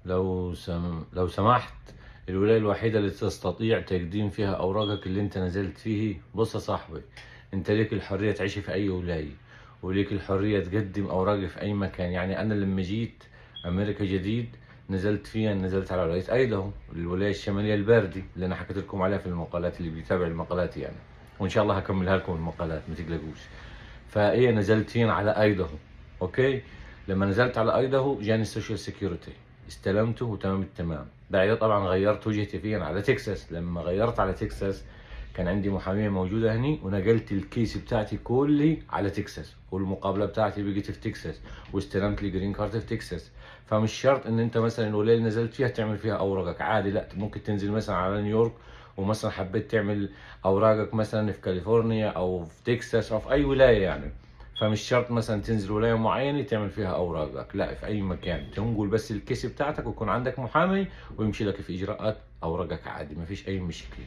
لو سمحت، الولاية الوحيدة اللي تستطيع تقديم فيها أوراقك اللي أنت نزلت فيه. بص يا صاحبي، أنت ليك الحرية تعيش في أي ولاية، وليك الحرية تقدم أوراقك في أي مكان. يعني أنا لما جيت أمريكا جديد نزلت على ولاية أيداهو، الولاية الشمالية الباردة اللي أنا حكيت لكم عليها في المقالات، اللي بيتابع المقالات يعني، وإن شاء الله هكملها لكم المقالات ما تقلقوش. فإيه، نزلت فين؟ على أيداهو. أوكي. لما نزلت على أيداهو جاني السوشيال سيكيورتي، استلمته وتمام التمام. بعدها طبعا غيرت وجهتي فين؟ على تكساس. لما غيرت على تكساس كان عندي محامية موجودة هني، ونقلت الكيس بتاعتي كلي على تكساس، والمقابلة بتاعتي بقيت في تكساس، واستلمت لي جرين كارت في تكساس. فمش شرط ان انت مثلا الولاية اللي نزلت فيها تعمل فيها اوراقك عادي، لا، ممكن تنزل مثلا على نيويورك، ومثلا حبيت تعمل اوراقك مثلا في كاليفورنيا او في تكساس او في اي ولاية يعني. فمش شرط مثلا تنزل ولاية معينة تعمل فيها أوراقك، لا، في أي مكان تنقل بس الكيس بتاعتك ويكون عندك محامي ويمشي لك في إجراءات أوراقك عادي، ما فيش أي مشكلة.